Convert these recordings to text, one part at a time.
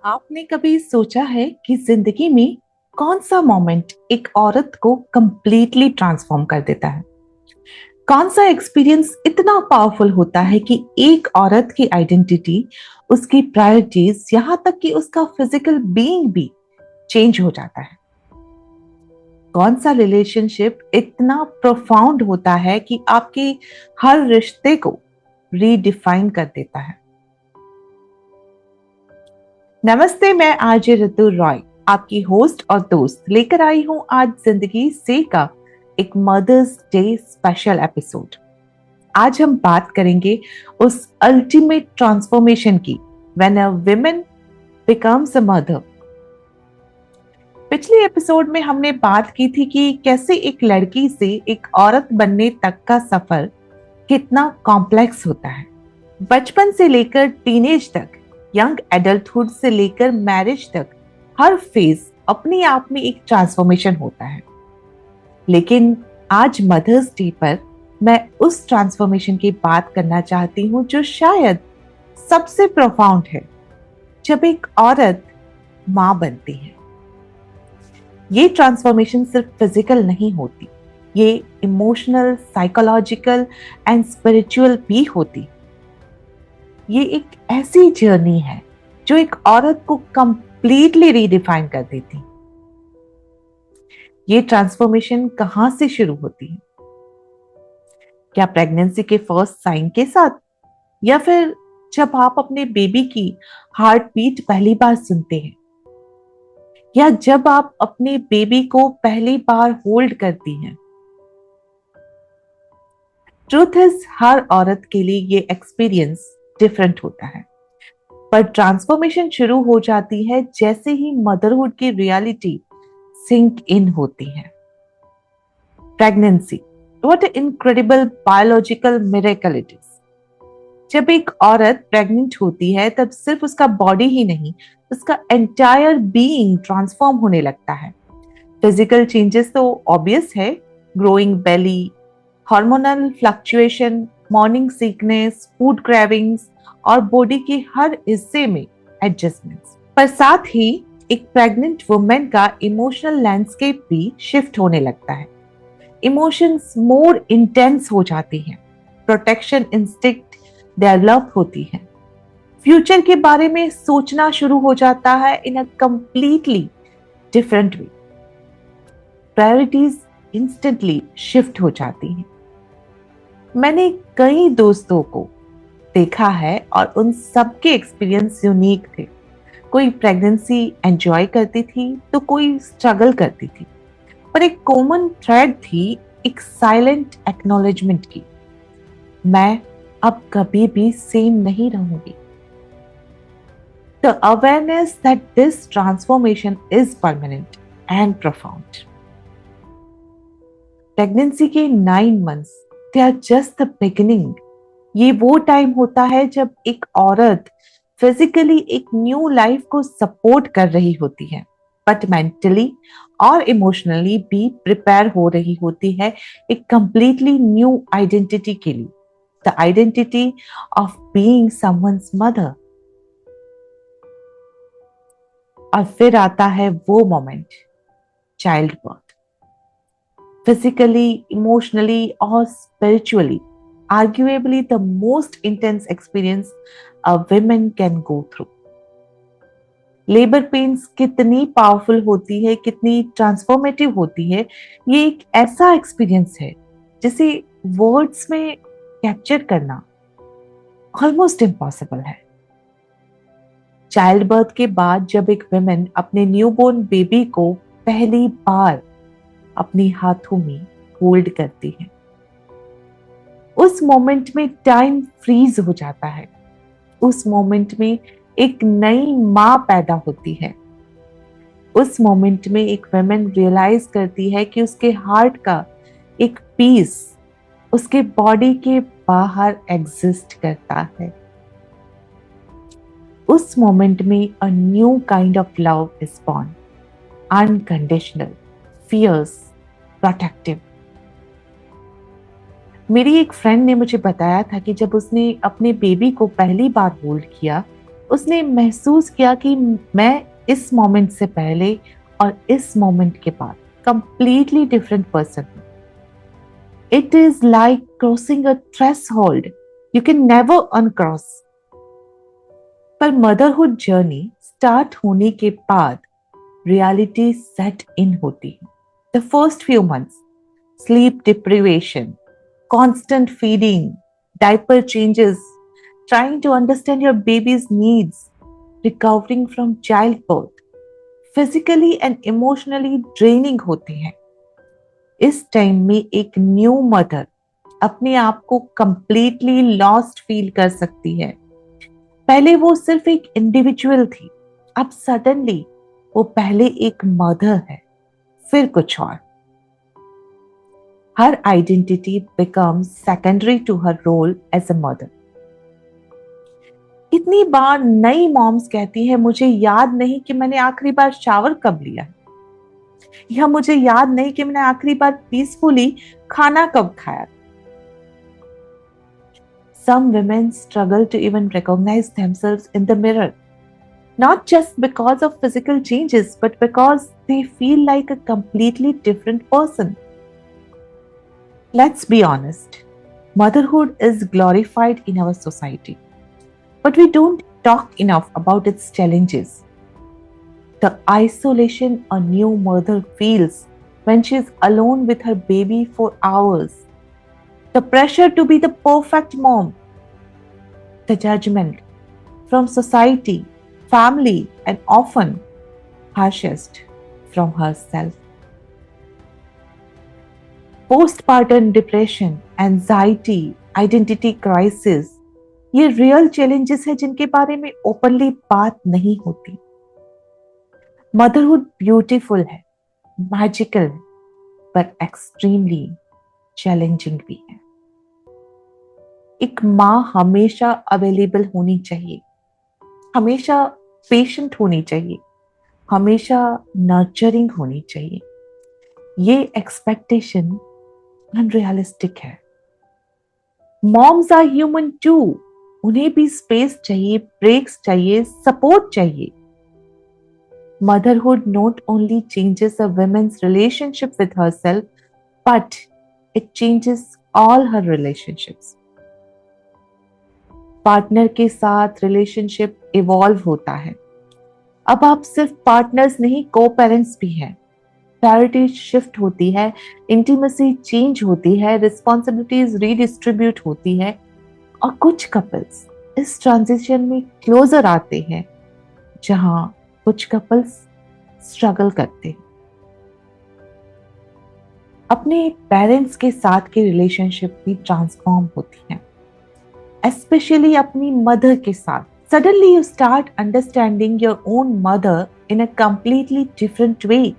आपने कभी सोचा है कि जिंदगी में कौन सा मोमेंट एक औरत को कंप्लीटली ट्रांसफॉर्म कर देता है? कौन सा एक्सपीरियंस इतना पावरफुल होता है कि एक औरत की आइडेंटिटी, उसकी प्रायोरिटीज, यहाँ तक कि उसका फिजिकल बीइंग भी चेंज हो जाता है? कौन सा रिलेशनशिप इतना प्रोफाउंड होता है कि आपके हर रिश्ते को रीडिफाइन कर देता है? नमस्ते, मैं आरजे ऋतु रॉय, आपकी होस्ट और दोस्त, लेकर आई हूं आज जिंदगी से का एक मदर्स डे स्पेशल एपिसोड। आज हम बात करेंगे उस अल्टीमेट ट्रांसफॉर्मेशन की, when a woman becomes a mother. पिछले एपिसोड में हमने बात की थी कि कैसे एक लड़की से एक औरत बनने तक का सफर कितना कॉम्प्लेक्स होता है। बचपन से लेकर टीनेज तक, यंग एडल्टहुड से लेकर मैरिज तक, हर फेज अपने आप में एक ट्रांसफॉर्मेशन होता है। लेकिन आज मदर्स डे पर मैं उस ट्रांसफॉर्मेशन की बात करना चाहती हूँ जो शायद सबसे प्रोफाउंड है, जब एक औरत मां बनती है। ये ट्रांसफॉर्मेशन सिर्फ फिजिकल नहीं होती, ये इमोशनल, साइकोलॉजिकल एंड स्पिरिचुअल भी होती। ये एक ऐसी जर्नी है जो एक औरत को कंप्लीटली रीडिफाइन कर देती। ये ट्रांसफॉर्मेशन कहां से शुरू होती है? क्या प्रेगनेंसी के फर्स्ट साइन के साथ, या फिर जब आप अपने बेबी की हार्ट बीट पहली बार सुनते हैं, या जब आप अपने बेबी को पहली बार होल्ड करती हैं? ट्रूथ इज, हर औरत के लिए ये एक्सपीरियंस डिफरेंट होता है, पर ट्रांसफॉर्मेशन शुरू हो जाती है जैसे ही मदरहुड की रियलिटी सिंक इन होती है। Pregnancy, what incredible biological miracle it is. जब एक औरत प्रेग्नेंट होती है तब सिर्फ उसका बॉडी ही नहीं, उसका एंटायर बीइंग ट्रांसफॉर्म होने लगता है। फिजिकल चेंजेस तो ऑब्वियस है, growing belly, hormonal fluctuation, morning sickness, food cravings और बॉडी के हर हिस्से में एडजस्टमेंट्स। पर साथ ही एक प्रेग्नेंट वुमेन का इमोशनल लैंडस्केप भी शिफ्ट होने लगता है। इमोशंस मोर इंटेंस हो जाती हैं, प्रोटेक्शन इंस्टिंक्ट डेवलप होती है, फ्यूचर के बारे में सोचना शुरू हो जाता है in a completely different way. Priorities instantly shift हो जाती हैं। मैंने कई दोस्तों को देखा है और उन सबके एक्सपीरियंस यूनिक थे। कोई प्रेगनेंसी एंजॉय करती थी तो कोई स्ट्रगल करती थी, पर एक कॉमन थ्रेड थी, एक साइलेंट एक्नॉलेजमेंट की, मैं अब कभी भी सेम नहीं रहूंगी। The awareness that this transformation is permanent and profound. Pregnancy के 9 months, they are just the beginning. ये वो टाइम होता है जब एक औरत फिजिकली एक न्यू लाइफ को सपोर्ट कर रही होती है, बट मेंटली और इमोशनली भी प्रिपेयर हो रही होती है एक कंप्लीटली न्यू आइडेंटिटी के लिए, the identity of being someone's mother. और फिर आता है वो moment, child birth. Physically, emotionally और spiritually arguably the most intense experience a woman can go through. Labour pains कितनी पावरफुल होती है, कितनी ट्रांसफॉर्मेटिव होती है, ये एक ऐसा एक्सपीरियंस है जिसे वर्ड्स में कैप्चर करना ऑलमोस्ट इम्पॉसिबल है। चाइल्ड बर्थ के बाद जब एक वुमेन अपने न्यूबॉर्न बेबी को पहली बार अपने हाथों में होल्ड करती है, उस मोमेंट में टाइम फ्रीज हो जाता है। उस मोमेंट में एक नई मां पैदा होती है। उस मोमेंट में एक वुमेन रियलाइज करती है कि उसके हार्ट का एक पीस उसके बॉडी के बाहर एग्जिस्ट करता है। उस मोमेंट में a new kind of love is born, unconditional, fierce, protective. मेरी एक फ्रेंड ने मुझे बताया था कि जब उसने अपने बेबी को पहली बार होल्ड किया, उसने महसूस किया कि मैं इस मोमेंट से पहले और इस मोमेंट के बाद कंप्लीटली डिफरेंट पर्सन हूं। It is like crossing a threshold you can never uncross. पर मदरहुड जर्नी स्टार्ट होने के बाद रियलिटी सेट इन होती है। The first few months, sleep deprivation, constant feeding, diaper changes, trying to understand your baby's needs, recovering from childbirth, physically and emotionally draining होते हैं। इस time में एक न्यू मदर अपने आप को कंप्लीटली लॉस्ट फील कर सकती है। पहले वो सिर्फ एक इंडिविजुअल थी, अब सडनली वो पहले एक मदर है, फिर कुछ और। Her identity becomes secondary to her role as a mother. कितनी बार नई मॉम्स कहती है मुझे याद नहीं कि मैंने आखिरी बार शावर कब लिया, या मुझे याद नहीं कि मैंने आखिरी बार पीसफुली खाना कब खाया। Some women struggle to even recognize themselves in the mirror, not just because of physical changes, but because they feel like a completely different person. Let's be honest, motherhood is glorified in our society, but we don't talk enough about its challenges. The isolation a new mother feels when she is alone with her baby for hours, the pressure to be the perfect mom, the judgment from society, family, and often harshest from herself. Postpartum depression, anxiety, identity crisis, ये real challenges है जिनके बारे में openly बात नहीं होती। Motherhood beautiful है, magical है, पर एक्सट्रीमली चैलेंजिंग भी है। एक माँ हमेशा अवेलेबल होनी चाहिए, हमेशा पेशेंट होनी चाहिए, हमेशा नर्चरिंग होनी चाहिए। ये एक्सपेक्टेशन अनरियलिस्टिक है। मॉम्स आर ह्यूमन टू, उन्हें भी स्पेस चाहिए, ब्रेक्स चाहिए, सपोर्ट चाहिए। Motherhood not only changes a woman's relationship with herself, but it changes all her relationships. Partner के साथ रिलेशनशिप इवॉल्व होता है। अब आप सिर्फ पार्टनर्स नहीं, को पेरेंट्स भी हैं। प्रायोरिटी शिफ्ट होती है, इंटीमेसी चेंज होती है, रिस्पॉन्सिबिलिटीज रीडिस्ट्रीब्यूट होती है, और कुछ कपल्स इस ट्रांजिशन में क्लोजर आते हैं, जहां कुछ कपल्स स्ट्रगल करते हैं। अपने पेरेंट्स के साथ की रिलेशनशिप भी ट्रांसफॉर्म होती है, एस्पेशली अपनी मदर के साथ। Suddenly you start understanding your own mother in a completely different वे।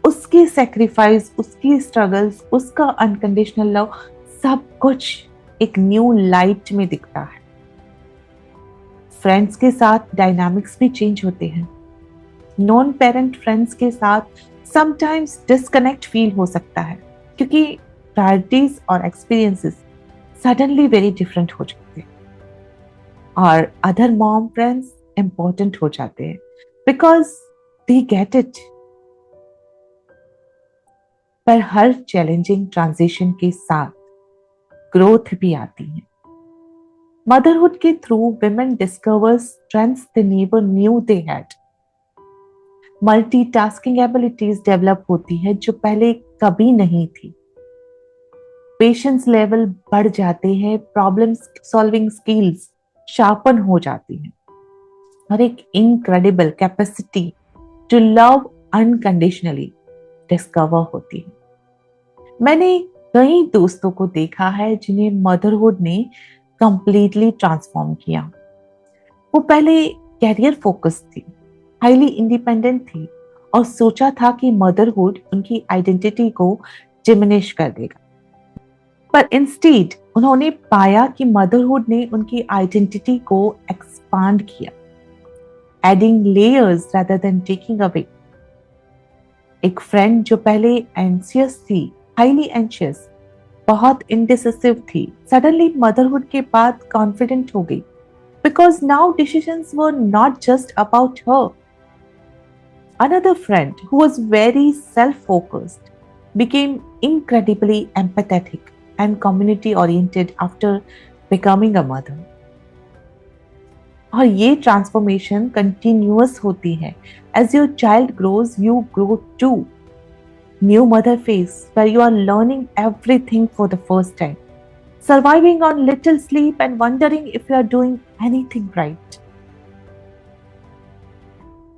उसकी सेक्रीफाइस, उसकी स्ट्रगल्स, उसका अनकंडीशनल लव, सब कुछ एक न्यू लाइट में दिखता है। फ्रेंड्स के साथ डायनामिक्स भी चेंज होते हैं। नॉन पेरेंट फ्रेंड्स के साथ समटाइम्स डिस्कनेक्ट फील हो सकता है, क्योंकि प्रायोरिटीज और एक्सपीरियंसेस सडनली वेरी डिफरेंट हो जाते हैं। और अदर मॉम फ्रेंड्स इंपॉर्टेंट हो जाते हैं बिकॉज दे गेट इट। पर हर चैलेंजिंग ट्रांजिशन के साथ ग्रोथ भी आती है। मदरहुड के through women discover strengths they never knew they had. Multitasking abilities develop होती है जो पहले कभी नहीं थी। पेशेंस लेवल बढ़ जाते हैं, प्रॉब्लम सॉल्विंग स्किल्स शार्पन हो जाती हैं, और एक incredible capacity to love unconditionally discover होती है। मैंने कई दोस्तों को देखा है जिन्हें मदरहुड ने कंप्लीटली ट्रांसफॉर्म किया। वो पहले कैरियर फोकस थी, हाईली इंडिपेंडेंट थी, और सोचा था कि मदरहुड उनकी आइडेंटिटी को डिमिनिश कर देगा। पर इंस्टेड उन्होंने पाया कि मदरहुड ने उनकी आइडेंटिटी को एक्सपांड किया, adding layers rather than taking away. एक फ्रेंड जो पहले एंशियस थी, हाईली एंशियस, बहुत इंडिसिसिव थी, सडनली मदरहुड के बाद कॉन्फिडेंट हो गई। because now decisions were not just about her. Another friend who was very self focused became incredibly empathetic and community oriented after becoming a mother. और ये transformation continuous होती है. As your child grows, you grow too. New mother phase where you are learning everything for the first time, surviving on little sleep and wondering if you are doing anything right.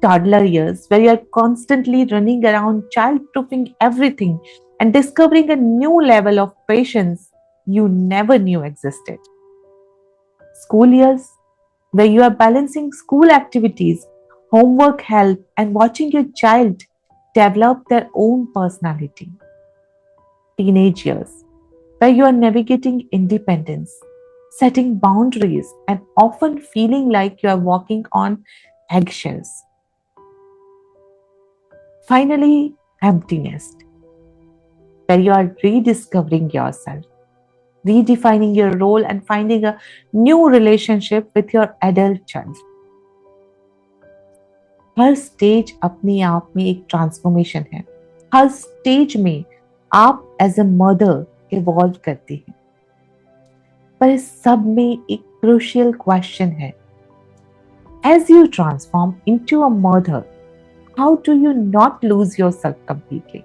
Toddler years where you are constantly running around child proofing everything and discovering a new level of patience you never knew existed. School years where you are balancing school activities, homework help, and watching your child develop their own personality. Teenage years where you are navigating independence, setting boundaries, and often feeling like you are walking on eggshells. Finally, emptiness, where you are rediscovering yourself, redefining your role, and finding a new relationship with your adult child. Her stage अपने आप में एक transformation है. हर stage में आप as a mother evolve करते हैं. पर इस सब में एक क्रूशियल क्वेश्चन है. As you transform into a mother, how do you not lose yourself completely?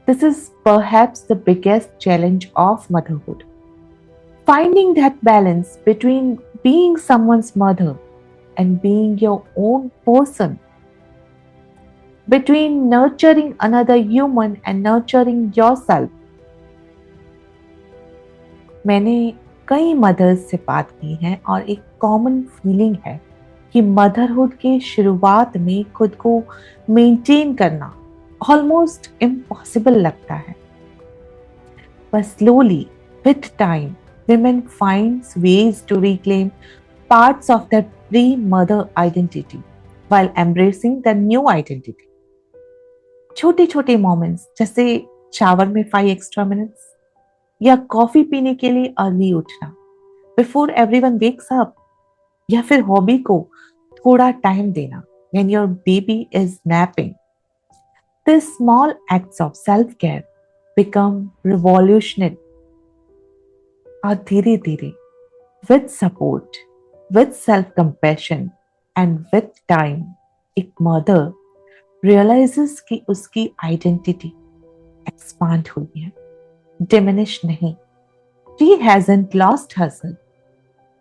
This is perhaps the biggest challenge of motherhood. Finding that balance between being someone's mother and being your own person, between nurturing another human and nurturing yourself. मैंने कई mother's से बात की है और एक common feeling है कि मदरहुड के शुरुआत में खुद को मेंटेन करना ऑलमोस्ट इम्पॉसिबल लगता है. पर slowly with time women finds ways to reclaim parts of their pre-mother identity while embracing the new identity. छोटे छोटे मोमेंट्स जैसे शावर में 5 एक्स्ट्रा मिनट्स या कॉफी पीने के लिए अर्ली उठना बिफोर एवरीवन वेक्स अप, या फिर हॉबी को थोड़ा टाइम देना when your baby is napping. These small acts of self-care become revolutionary. और धीरे धीरे with support, with self-compassion and with time, एक mother realizes कि उसकी identity expand हुई है, diminish नहीं. She hasn't lost herself.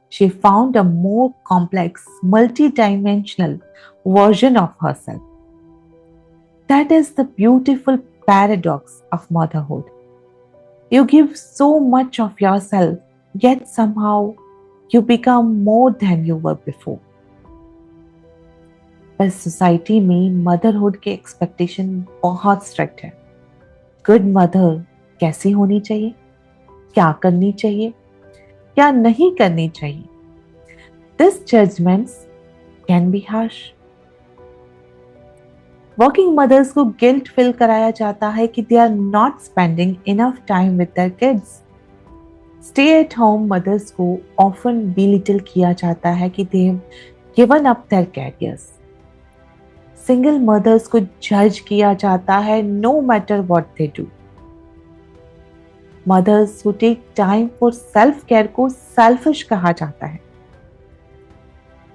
She found a more complex, multi-dimensional version of herself. That is the beautiful paradox of motherhood. You give so much of yourself, yet somehow you become more than you were before. पर society में motherhood के expectation बहुत strict है. Good mother कैसी होनी चाहिए, क्या करनी चाहिए, क्या नहीं करनी चाहिए. These judgments can be harsh. Working mothers को गिल्ट फील कराया जाता है कि they are not spending enough time with their kids. Stay at home mothers को ऑफन बिलिटल किया जाता है कि they have given up their careers. Single mothers को जज किया जाता है no matter what they do. Mothers who take time for self care को सेल्फिश कहा जाता है.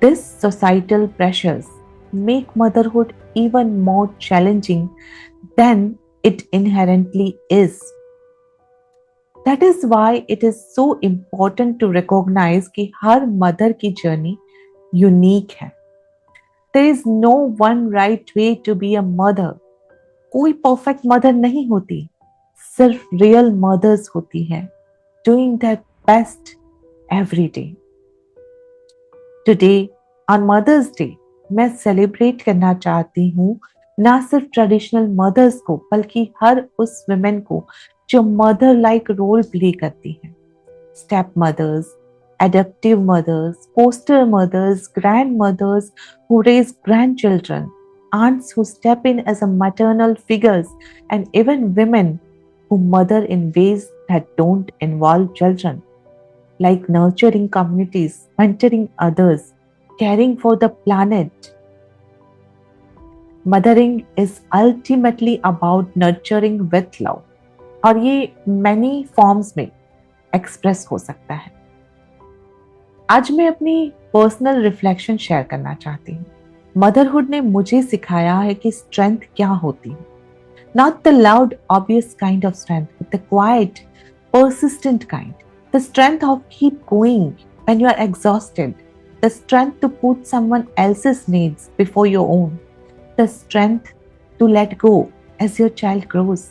This societal pressures make motherhood even more challenging than it inherently is. That is why it is so important to recognize कि हर mother की journey unique है. There is no one right way to be a mother. कोई perfect mother नहीं होती, सिर्फ real mothers होती हैं, doing their best every day. Today, on Mother's Day, मैं सेलिब्रेट करना चाहती हूँ ना सिर्फ ट्रेडिशनल मदर्स को, बल्कि हर उस वुमेन को जो मदर लाइक रोल प्ले करती हैं. Step mothers, adoptive mothers, foster mothers, grandmothers who raise grandchildren, aunts who step in as a maternal figures, and even women who mother in ways that don't involve children. like nurturing communities, mentoring others, caring for the planet. Mothering is ultimately about nurturing with love, और ये many forms में express हो सकता है. आज मैं अपनी personal reflection share करना चाहती हूँ. मदरहुड ने मुझे सिखाया है कि स्ट्रेंथ क्या होती है. Not the loud, obvious kind of strength, but the quiet, persistent kind. The strength of keep going when you are exhausted. The strength to put someone else's needs before your own. The strength to let go as your child grows.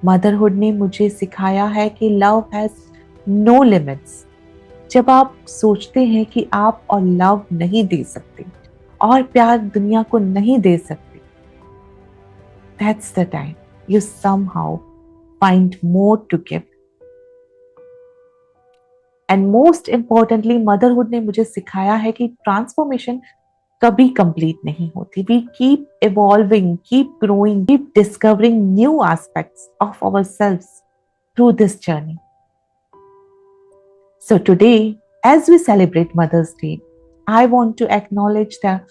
Motherhood ने मुझे सिखाया है कि love has no limits. जब आप सोचते हैं कि आप और लव नहीं दे सकते और प्यार दुनिया को नहीं दे सकते, that's the time you somehow find more to give. And most importantly, motherhood ने मुझे सिखाया है कि ट्रांसफॉर्मेशन कभी कंप्लीट नहीं होती. We keep evolving, keep growing, keep discovering new aspects of ourselves through this journey. So today, as we celebrate Mother's Day, I want to acknowledge the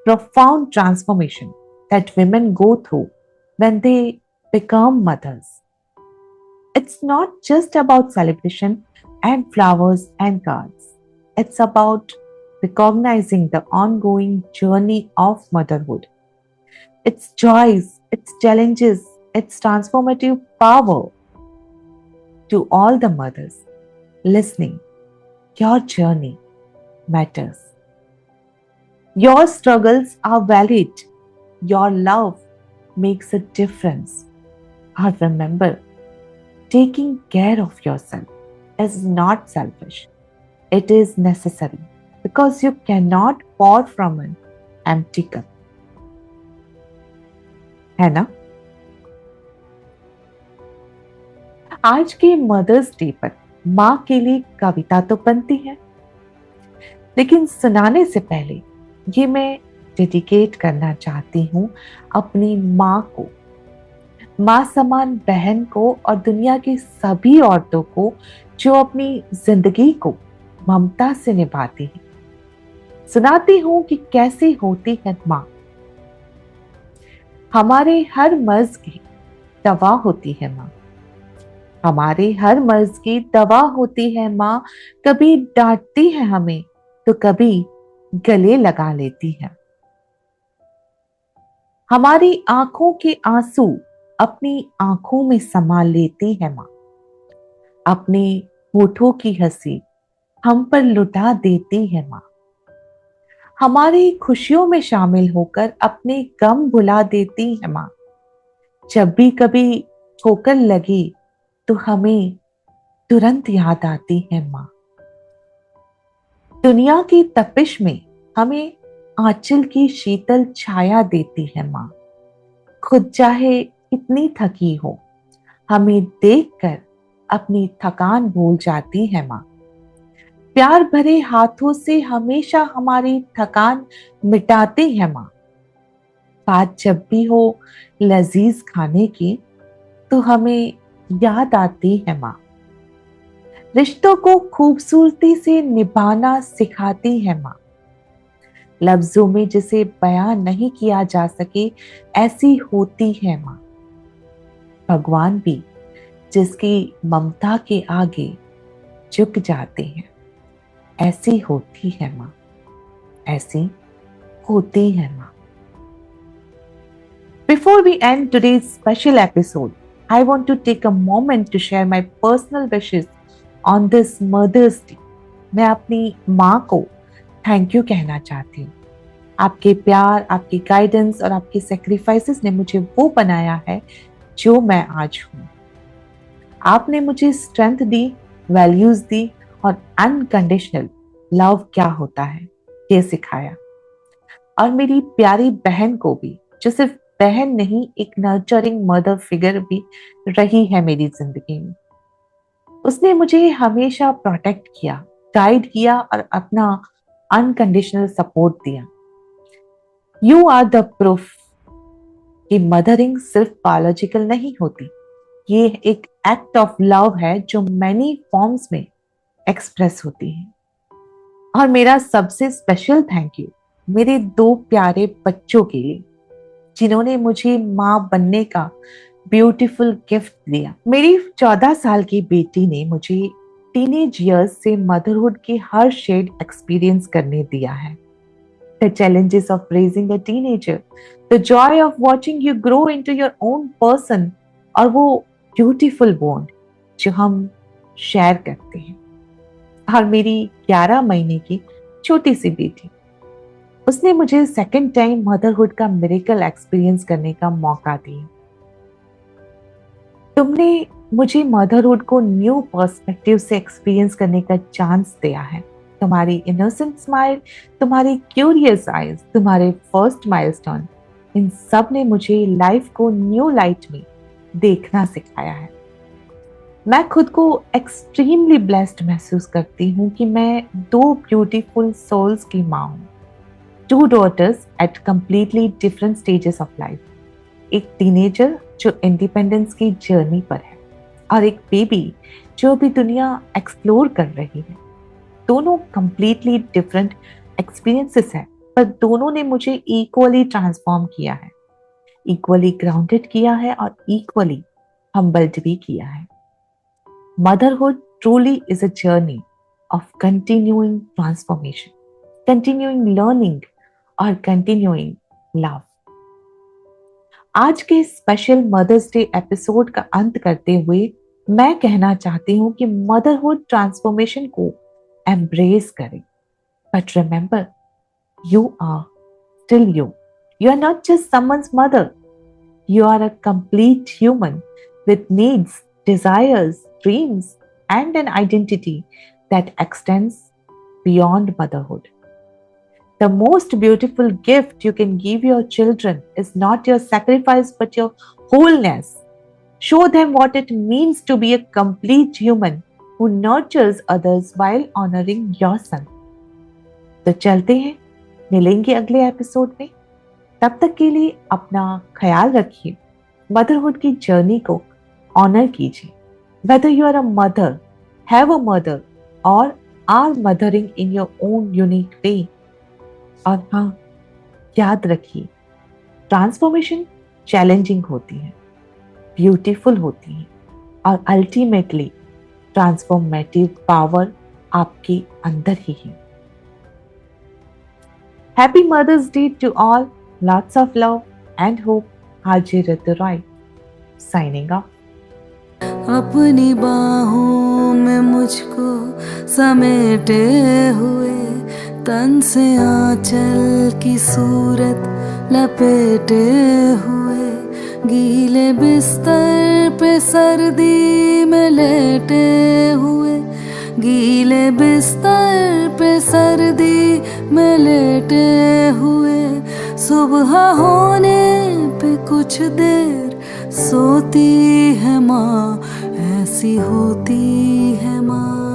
profound transformation that women go through when they become mothers. It's not just about celebration and flowers and cards. It's about recognizing the ongoing journey of motherhood, its joys, its challenges, its transformative power. To all the mothers listening, your journey matters. Your struggles are valid. Your love makes a difference. Or remember, taking care of yourself is not selfish. It is necessary because you cannot pour from an empty cup. है ना? आज के mother's day पर माँ के लिए कविता तो बनती है, लेकिन सुनाने से पहले ये मैं डेडिकेट करना चाहती हूँ अपनी माँ को, माँ समान बहन को और दुनिया की सभी औरतों को जो अपनी जिंदगी को ममता से निभाती है. सुनाती हूँ कि कैसी होती है माँ. हमारे हर मर्ज की दवा होती है माँ. हमारे हर मर्ज की दवा होती है माँ. कभी डांटती है हमें तो कभी गले लगा लेती है. हमारी आंखों के आंसू अपनी आंखों में समा लेती है माँ. अपने होठों की हंसी हम पर लुटा देती है माँ. हमारी खुशियों में शामिल होकर अपने गम भुला देती है माँ. जब भी कभी ठोकर लगी तो हमें तुरंत याद आती है माँ. दुनिया की तपिश में हमें आंचल की शीतल छाया देती है माँ. खुद चाहे कितनी थकी हो, हमें देखकर अपनी थकान भूल जाती है माँ. प्यार भरे हाथों से हमेशा हमारी थकान मिटाती है माँ. बात जब भी हो लजीज खाने की तो हमें याद आती है माँ. रिश्तों को खूबसूरती से निभाना सिखाती है माँ. लफ्जों में जिसे बयान नहीं किया जा सके ऐसी होती है माँ. भगवान भी जिसकी ममता के आगे झुक जाते हैं, ऐसी होती है माँ. ऐसी होती है माँ. Before we end today's special episode, I want to take a moment to share my personal wishes on this Mother's Day. मैं अपनी माँ को थैंक यू कहना चाहती हूँ. आपके प्यार, आपकी गाइडेंस और आपके सेक्रीफाइसेस ने मुझे वो बनाया है जो मैं आज हूँ. आपने मुझे स्ट्रेंथ दी, वैल्यूज दी और अनकंडीशनल लव क्या होता है ये सिखाया. और मेरी प्यारी बहन को भी, जो सिर्फ बहन नहीं एक नर्चरिंग मदर फिगर भी रही है मेरी जिंदगी में. उसने मुझे हमेशा प्रोटेक्ट किया, गाइड किया और अपना अनकंडीशनल सपोर्ट दिया. यू आर द प्रूफ कि मदरिंग सिर्फ बायोलॉजिकल नहीं होती. ये एक एक्ट ऑफ लव है जो मैनी फॉर्म्स में एक्सप्रेस होती हैं। और मेरा सबसे स्पेशल थैंक यू मेरे 2 प्यारे बच्चों के लिए, जिन्होंने मुझे माँ बनने का ब्यूटीफुल गिफ्ट दिया। मेरी 14 साल की बेटी ने मुझे टीनेज इयर्स से मदरहुड के हर शेड एक्सपीरियंस करने दिया है। The challenges of raising a teenager, the Joy of watching you grow into your own person, और वो ब्यूटीफुल बॉन्ड जो हम शेयर करते हैं। और मेरी 11 महीने की छोटी सी बेटी, उसने मुझे सेकंड टाइम मदरहुड का मिरेकल एक्सपीरियंस करने का मौका दिया। तुमने मुझे मदरहुड को न्यू पर्सपेक्टिव से एक्सपीरियंस करने का चांस दिया है। तुम्हारी इनोसेंट स्माइल, तुम्हारी क्यूरियस आईज, तुम्हारे फर्स्ट माइलस्टोन, इन सब ने मुझे लाइफ को न्यू लाइट में देखना सिखाया है। मैं खुद को एक्सट्रीमली ब्लेस्ड महसूस करती हूँ कि मैं 2 ब्यूटीफुल सोल्स की माँ हूँ। 2 daughters at completely different stages of life. एक टीनेजर जो इंडिपेंडेंस की जर्नी पर है, और एक बेबी जो अभी दुनिया एक्सप्लोर कर रही है। दोनों कंप्लीटली डिफरेंट एक्सपीरियंसेस हैं, पर दोनों ने मुझे इक्वली ट्रांसफॉर्म किया है, इक्वली ग्राउंडेड किया है, और इक्वली हम्बल्ड भी किया है। Motherhood truly is a journey of continuing transformation, continuing learning, और continuing love. आज के स्पेशल मदर्स डे एपिसोड का अंत करते हुए मैं कहना चाहती हूँ कि मदरहुड ट्रांसफॉर्मेशन को एम्ब्रेस करें। But remember, you are still you. You are not just someone's mother, you are a complete human with needs, desires, dreams, and an identity that extends beyond motherhood. The most beautiful gift you can give your children is not your sacrifice but your wholeness. Show them what it means to be a complete human who nurtures others while honoring yourself. तो चलते हैं, मिलेंगे अगले episode में। तब तक के लिए अपना ख्याल रखिए, मदरहुड की जर्नी को ऑनर कीजिए। Whether you are a mother, have a mother, or are mothering in your own unique way. और हाँ, याद रखिए, ट्रांसफॉर्मेशन चैलेंजिंग होती है, ब्यूटीफुल होती है, और अल्टीमेटली ट्रांसफॉर्मेटिव पावर आपके अंदर ही है। Happy Mother's Day to all. Lots of love and hope. Haji Ritu Roy signing off. अपनी बाहों में मुझको समेटे हुए, तन से आंचल की सूरत लपेटे हुए, गीले बिस्तर पे सर्दी में लेटे हुए, गीले बिस्तर पे सर्दी में लेटे हुए, सुबह होने पे कुछ देर सोती है माँ, ऐसी होती है माँ।